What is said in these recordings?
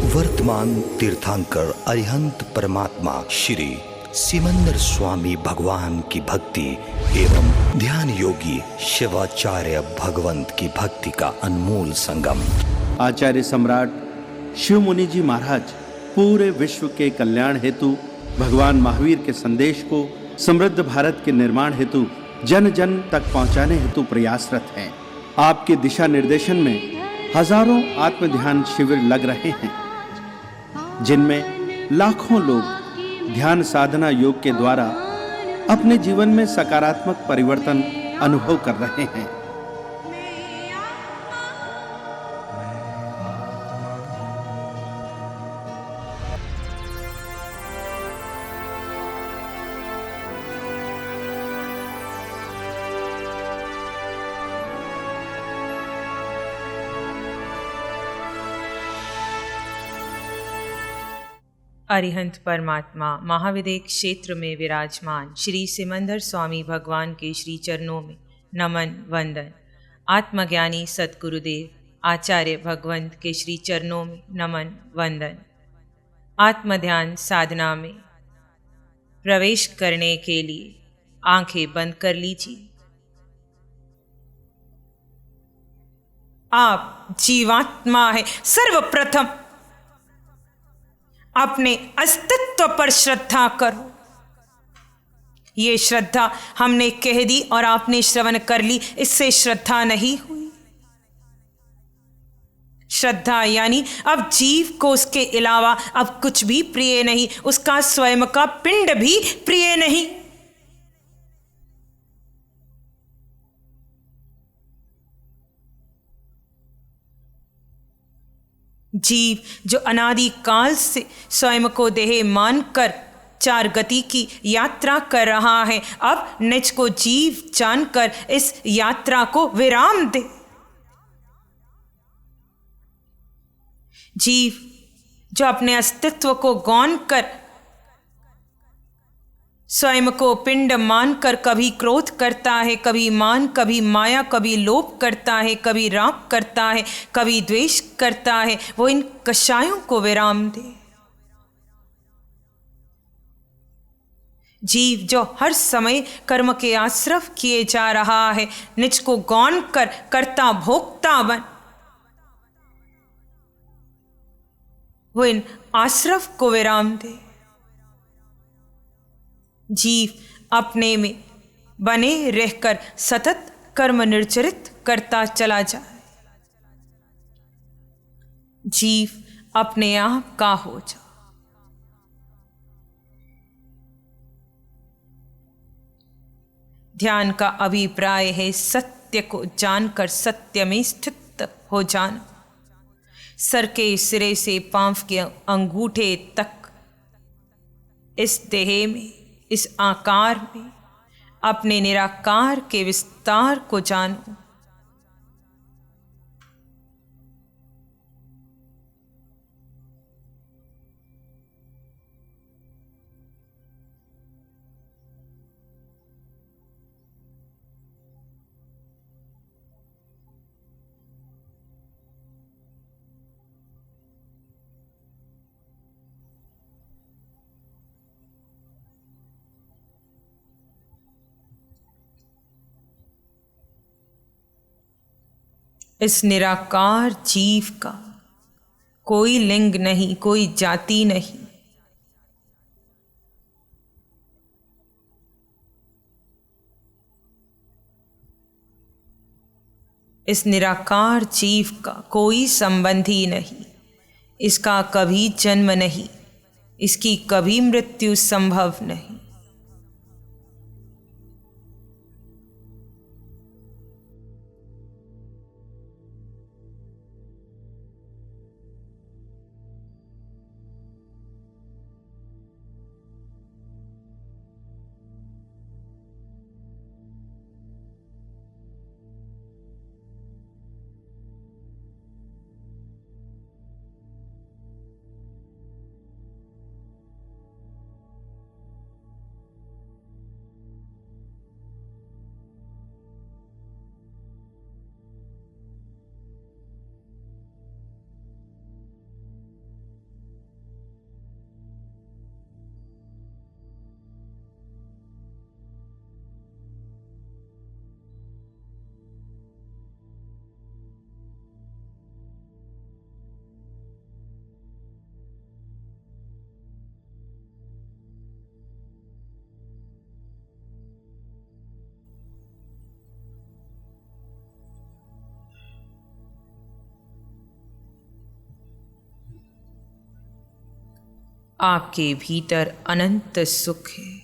वर्तमान तीर्थंकर अरिहंत परमात्मा श्री सिमंदर स्वामी भगवान की भक्ति एवं ध्यान योगी शिवाचार्य भगवंत की भक्ति का अनमोल संगम। आचार्य सम्राट शिव मुनि जी महाराज पूरे विश्व के कल्याण हेतु भगवान महावीर के संदेश को समृद्ध भारत के निर्माण हेतु जन जन तक पहुंचाने हेतु प्रयासरत हैं। आपके दिशा निर्देशन में हजारों आत्म ध्यान शिविर लग रहे हैं, जिनमें लाखों लोग ध्यान साधना योग के द्वारा अपने जीवन में सकारात्मक परिवर्तन अनुभव कर रहे हैं। अरिहंत परमात्मा महाविदेह क्षेत्र में विराजमान श्री सिमंदर स्वामी भगवान के श्री चरणों में नमन वंदन। आत्मज्ञानी सतगुरुदेव आचार्य भगवंत के श्री चरणों में नमन वंदन। आत्मध्यान साधना में प्रवेश करने के लिए आंखें बंद कर लीजिए। आप जीवात्मा है। सर्वप्रथम अपने अस्तित्व पर श्रद्धा करो। ये श्रद्धा हमने कह दी और आपने श्रवण कर ली, इससे श्रद्धा नहीं हुई। श्रद्धा यानी अब जीव को उसके अलावा अब कुछ भी प्रिय नहीं, उसका स्वयं का पिंड भी प्रिय नहीं। जीव जो अनादि काल से स्वयं को देह मानकर चार गति की यात्रा कर रहा है, अब निज को जीव जानकर इस यात्रा को विराम दे। जीव जो अपने अस्तित्व को गौण कर स्वयं को पिंड मानकर कभी क्रोध करता है, कभी मान, कभी माया, कभी लोभ करता है, कभी राग करता है, कभी द्वेष करता है, वो इन कषायों को विराम दे। जीव जो हर समय कर्म के आश्रव किए जा रहा है, निज को गौण कर कर्ता भोक्ता बन, वो इन आश्रव को विराम दे। जीव अपने में बने रहकर सतत कर्म निर्चरित करता चला जाए। जीव अपने आप का हो जा। ध्यान का अभिप्राय है सत्य को जानकर सत्य में स्थित हो जाना। सर के सिरे से पांव के अंगूठे तक इस देह में, इस आकार में अपने निराकार के विस्तार को जानो। इस निराकार जीव का कोई लिंग नहीं, कोई जाति नहीं। इस निराकार जीव का कोई संबंधी नहीं, इसका कभी जन्म नहीं, इसकी कभी मृत्यु संभव नहीं। आपके भीतर अनंत सुख है।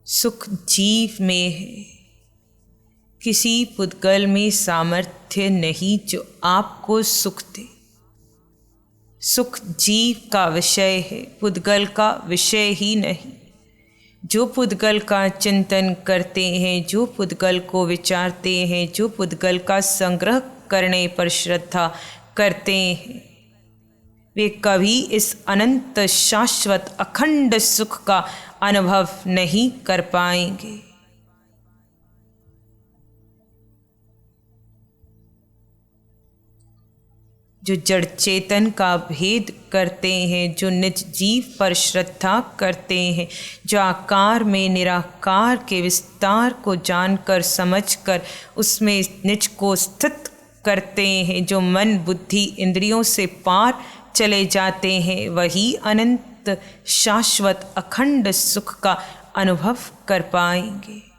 सुख जीव में है। किसी पुद्गल में सामर्थ्य नहीं जो आपको सुख दे। सुख जीव का विषय है, पुद्गल का विषय ही नहीं। जो पुद्गल का चिंतन करते हैं, जो पुद्गल को विचारते हैं, जो पुद्गल का संग्रह करने पर श्रद्धा करते हैं, वे कभी इस अनंत शाश्वत अखंड सुख का अनुभव नहीं कर पाएंगे। जो जड़ चेतन का भेद करते हैं, जो निज जीव पर श्रद्धा करते हैं, जो आकार में निराकार के विस्तार को जानकर समझकर उसमें निज को स्थित करते हैं, जो मन बुद्धि इंद्रियों से पार चले जाते हैं, वही अनंत शाश्वत अखंड सुख का अनुभव कर पाएंगे।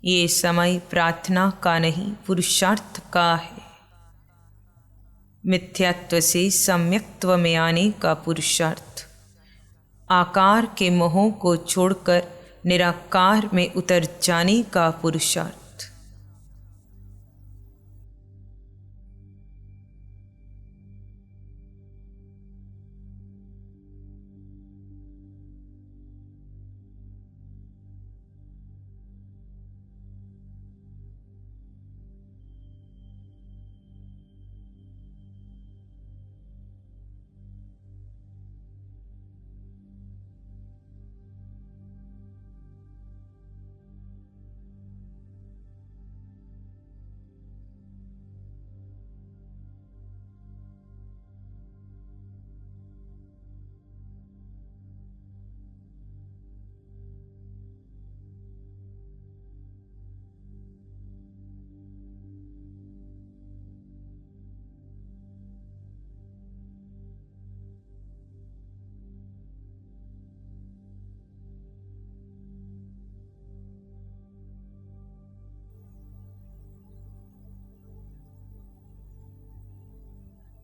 ये समय प्रार्थना का नहीं, पुरुषार्थ का है। मिथ्यात्व से सम्यक्त्व में आने का पुरुषार्थ, आकार के मोहों को छोड़कर निराकार में उतर जाने का पुरुषार्थ।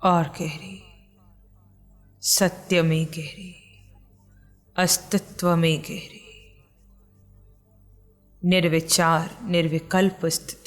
और गहरी, सत्य में गहरी, अस्तित्व में गहरी, निर्विचार निर्विकल्प स्थिति।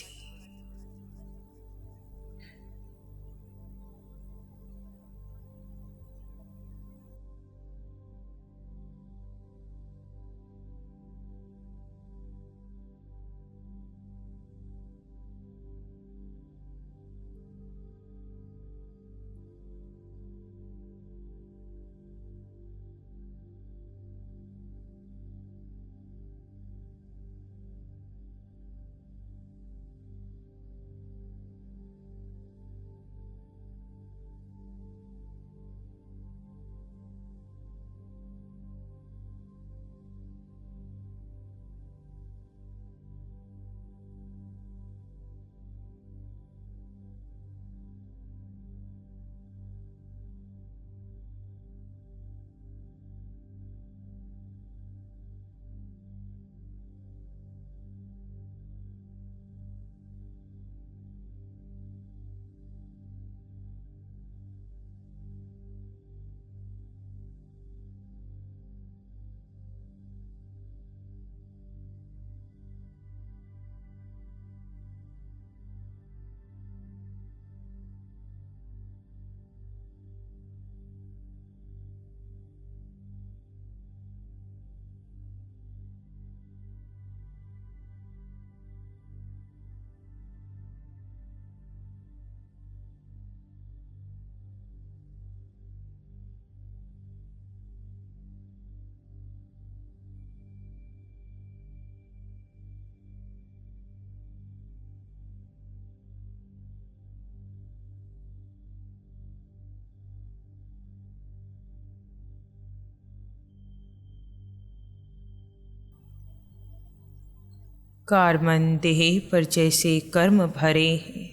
कारमन देह पर जैसे कर्म भरे हैं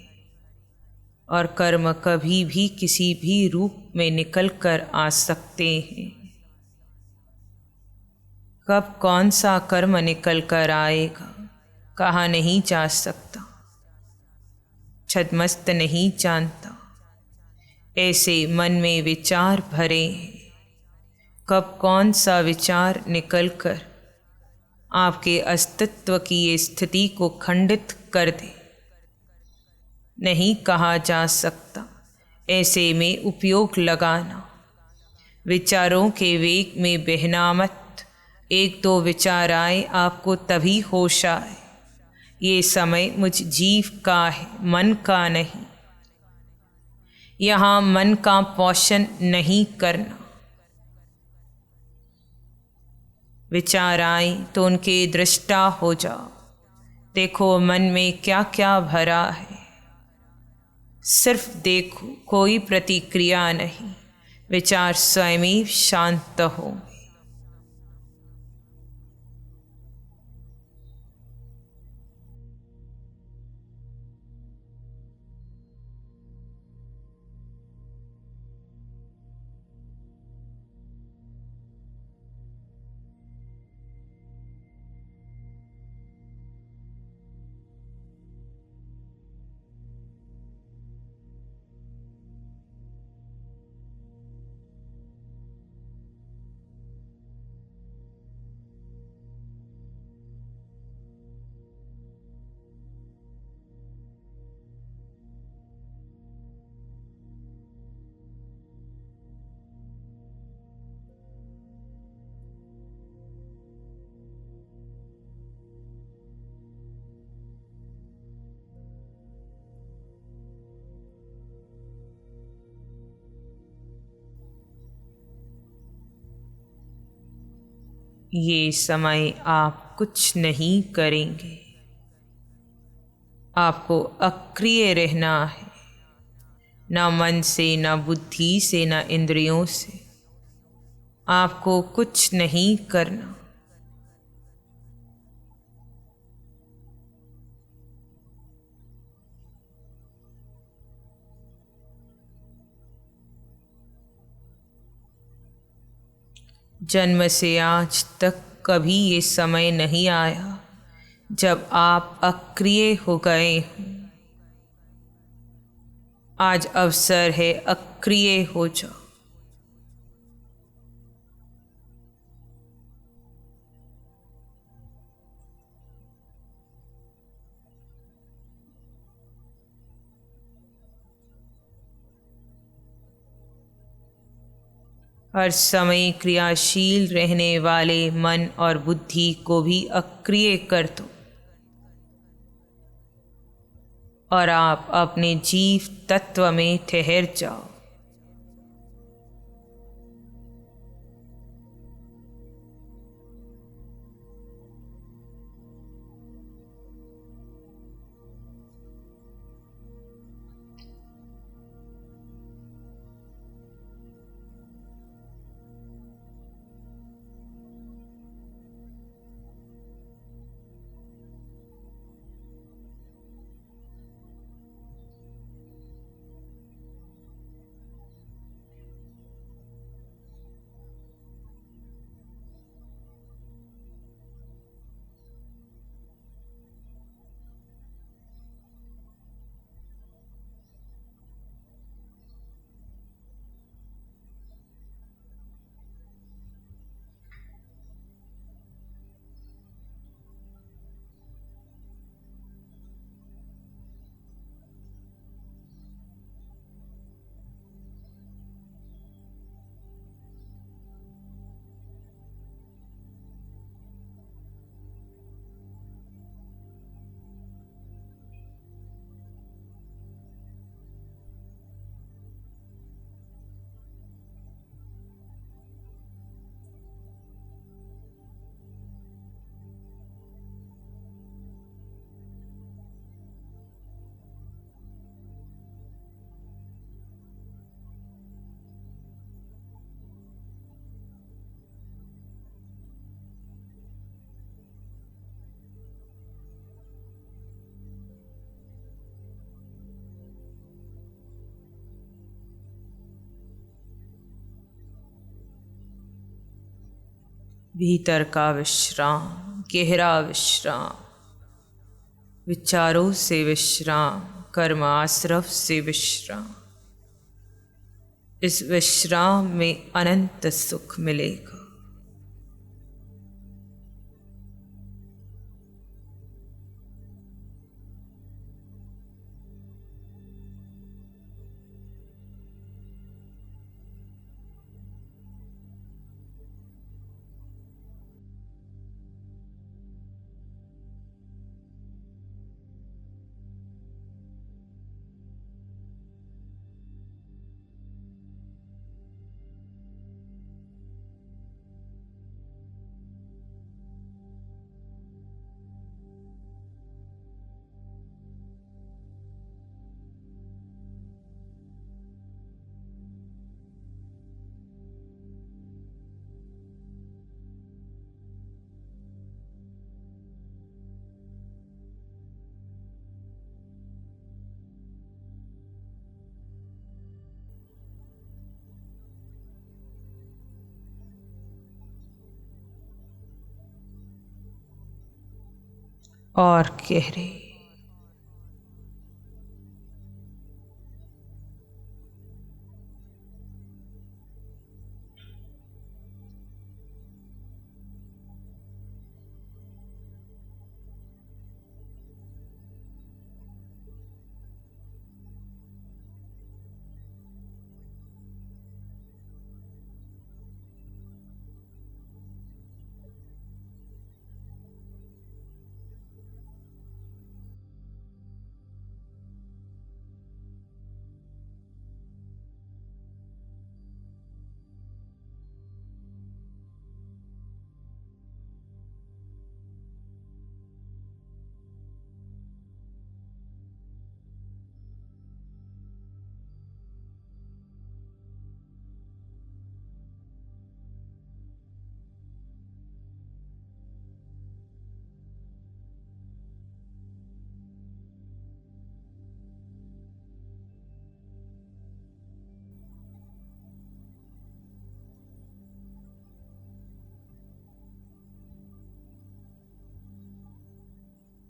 और कर्म कभी भी किसी भी रूप में निकल कर आ सकते हैं, कब कौन सा कर्म निकल कर आएगा कहा नहीं जा सकता। छद्मस्त नहीं जानता, ऐसे मन में विचार भरे हैं। कब कौन सा विचार निकल कर आपके अस्तित्व की ये स्थिति को खंडित कर दे, नहीं कहा जा सकता। ऐसे में उपयोग लगाना, विचारों के वेग में बहना मत। एक दो विचार आए आपको तभी होश आए। ये समय मुझ जीव का है, मन का नहीं। यहाँ मन का पोषण नहीं करना। विचार आए तो उनके दृष्टा हो जाओ। देखो मन में क्या क्या भरा है, सिर्फ देखो, कोई प्रतिक्रिया नहीं। विचार स्वयं ही शांत होंगे। ये समय आप कुछ नहीं करेंगे। आपको अक्रिय रहना है, ना मन से, ना बुद्धि से, ना इंद्रियों से। आपको कुछ नहीं करना। जन्म से आज तक कभी ये समय नहीं आया जब आप अक्रिय हो गए हों। आज अवसर है, अक्रिय हो जाओ। हर समय क्रियाशील रहने वाले मन और बुद्धि को भी अक्रिय कर दो और आप अपने जीव तत्व में ठहर जाओ। भीतर का विश्राम, गहरा विश्राम, विचारों से विश्राम, कर्म आश्रव से विश्राम। इस विश्राम में अनंत सुख मिलेगा। और गहरे।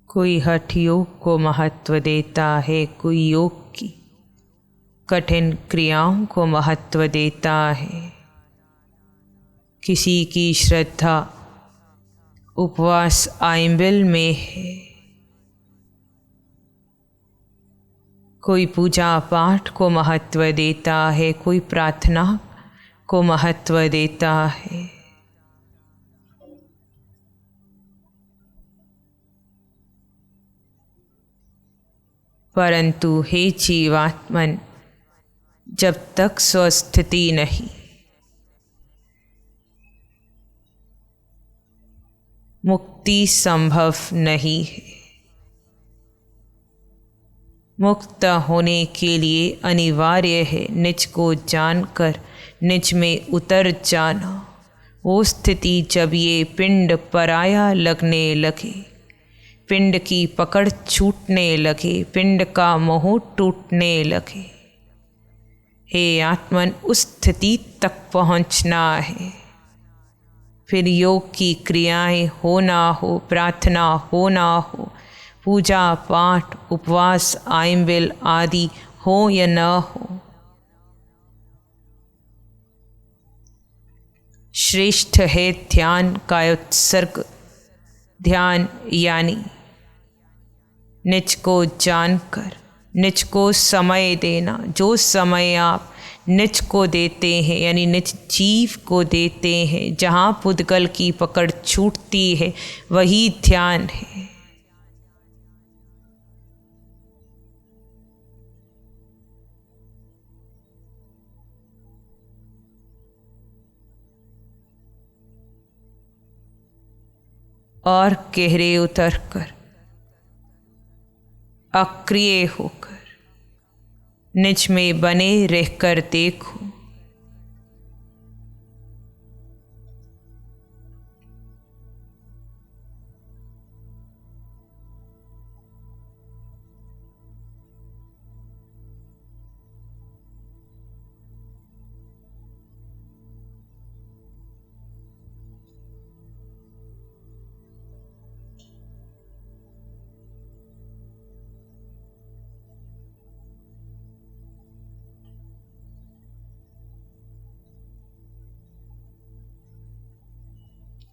कोई हठ योग को महत्व देता है, कोई योग की कठिन क्रियाओं को महत्व देता है। किसी की श्रद्धा उपवास आइंबिल में है, कोई पूजा पाठ को महत्व देता है, कोई प्रार्थना को महत्व देता है। परंतु हे जीवात्मन, जब तक स्वस्थिति नहीं, मुक्ति संभव नहीं है। मुक्त होने के लिए अनिवार्य है निज को जानकर निज में उतर जाना। वो स्थिति जब ये पिंड पराया लगने लगे, पिंड की पकड़ छूटने लगे, पिंड का मोह टूटने लगे। हे आत्मन, उस स्थिति तक पहुँचना है। फिर योग की क्रियाएं हो ना हो, प्रार्थना हो ना हो, पूजा पाठ उपवास आइंबिल आदि हो या न हो, श्रेष्ठ है ध्यान का उत्सर्ग। ध्यान यानी निज को जानकर निज को समय देना। जो समय आप निज को देते हैं यानी निज जीव को देते हैं, जहाँ पुद्गल की पकड़ छूटती है वही ध्यान है। और गहरे उतरकर अक्रिय होकर निज में बने रहकर देखो।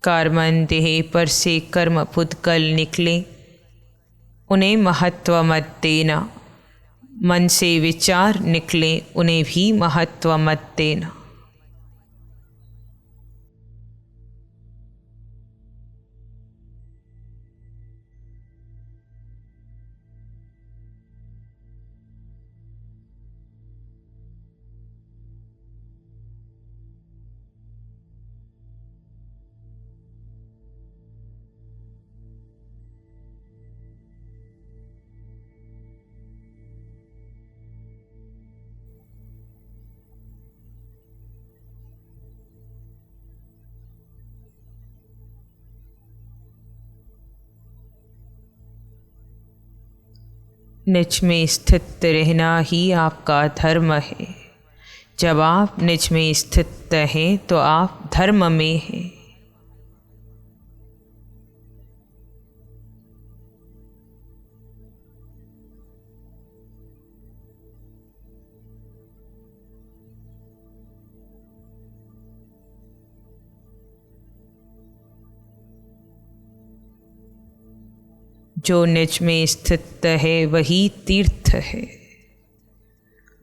कार्मन देह पर से कर्म पुद्गल निकले, उन्हें महत्व मत देना। मन से विचार निकले, उन्हें भी महत्व मत देना। निज में स्थित रहना ही आपका धर्म है। जब आप निज में स्थित हैं तो आप धर्म में हैं। जो निज में स्थित है वही तीर्थ है,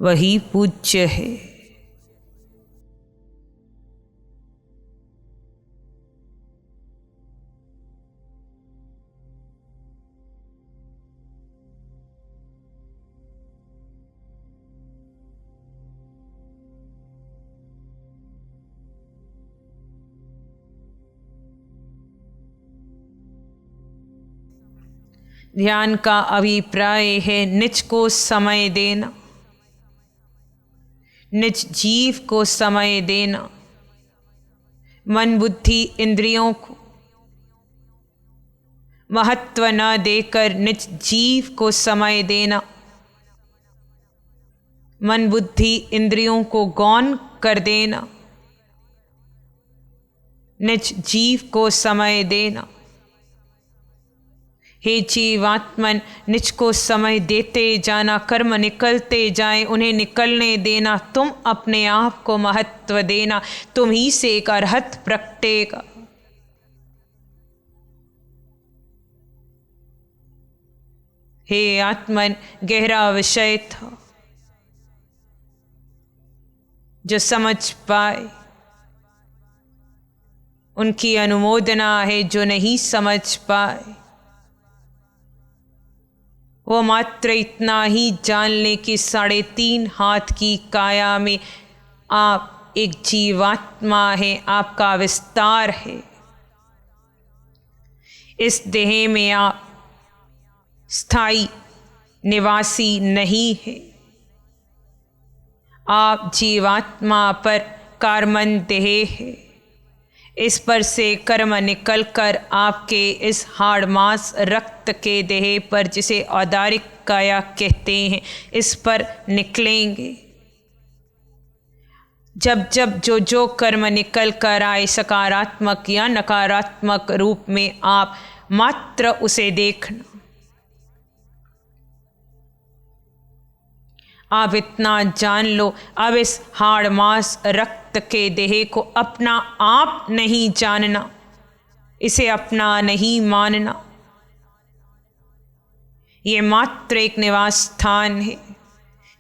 वही पूज्य है। ध्यान का अभिप्राय है निज को समय देना, निज जीव को समय देना, मन बुद्धि इंद्रियों को महत्व न देकर निज जीव को समय देना, मन बुद्धि इंद्रियों को गौण कर देना, निज जीव को समय देना। हे जीवात्मन, निज को समय देते जाना, कर्म निकलते जाएं, उन्हें निकलने देना। तुम अपने आप को महत्व देना, तुम ही से एक अरहत प्रगटेगा। हे आत्मन, गहरा विषय था, जो समझ पाए उनकी अनुमोदना है। जो नहीं समझ पाए वो मात्र इतना ही जान ले कि 3.5 हाथ की काया में आप एक जीवात्मा है, आपका विस्तार है। इस देह में आप स्थायी निवासी नहीं है। आप जीवात्मा पर कार्मन देह है। इस पर से कर्म निकलकर आपके इस हाड़ मांस रक्त के देह पर, जिसे औदारिक काया कहते हैं, इस पर निकलेंगे। जब जब जो कर्म निकल कर आए, सकारात्मक या नकारात्मक रूप में, आप मात्र उसे देखना। आप इतना जान लो, अब इस हाड़ मांस रक्त के देह को अपना आप नहीं जानना, इसे अपना नहीं मानना। ये मात्र एक निवास स्थान है।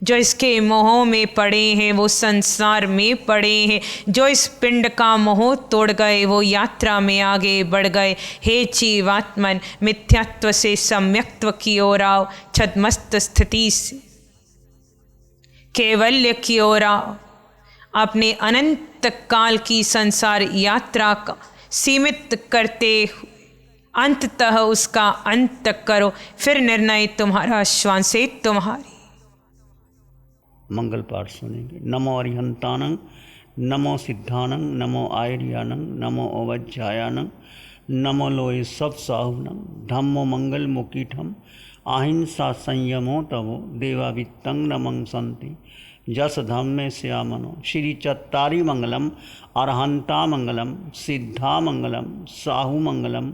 जो इसके मोह में पड़े हैं वो संसार में पड़े हैं। जो इस पिंड का मोह तोड़ गए वो यात्रा में आगे बढ़ गए। हे जीवात्मन, मिथ्यात्व से सम्यक्त्व की ओर आओ, छद्मस्त स्थिति से कैवल्य की ओर आओ। अपने अनंत काल की संसार यात्रा का सीमित करते हुए अंततः उसका अंत करो, फिर निर्णय तुम्हारा, श्वासें तुम्हारी। मंगल पाठ सुनेंगे। नमो अरिहंतानं, नमो सिद्धानं, नमो आयर्यानं, नमो अवज्जायानं, नमो लोय सब साहुनं, धम्मो मंगल मुकीठम, अहिंसा संयमो तवो, देवावित्तं नमं संति, जस धम्मे श्यामनो। श्री चत्तारी मंगलम, अरहंता मंगलम, सिद्धा मंगलम, साहु मंगलम,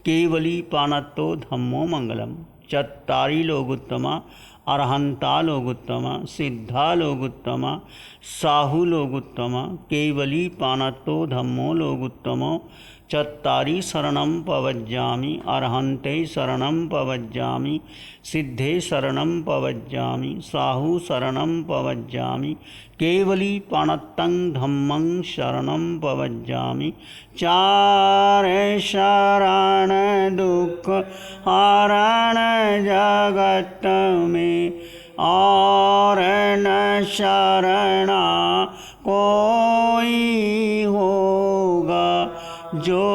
केवली पानत्तो धम्मो मंगलम। चत्तारी लोगुत्तमा, अरहंता लोगुत्तमा, सिद्धा लोगुत्तमा, साहु लोगुत्तमा, केवली पानत्तो धम्मो लोगुत्तमो। चत्तारि शरणं पवज्जामि अरहन्ते शरणं पवज्जामि सिद्धे शरणं पवज्जामि साहु शरणं पवज्जामि केवली पाणत्तं धम्मं शरणं पवज्जामि चारे शरण दुख हरण जगत में और न शरणा कोई होगा जो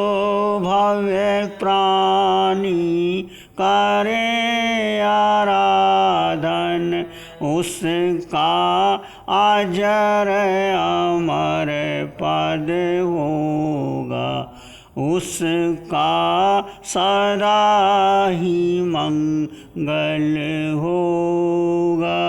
भव्य प्राणी करे आराधन उसका अजर अमर पद होगा उसका सदा ही मंगल होगा।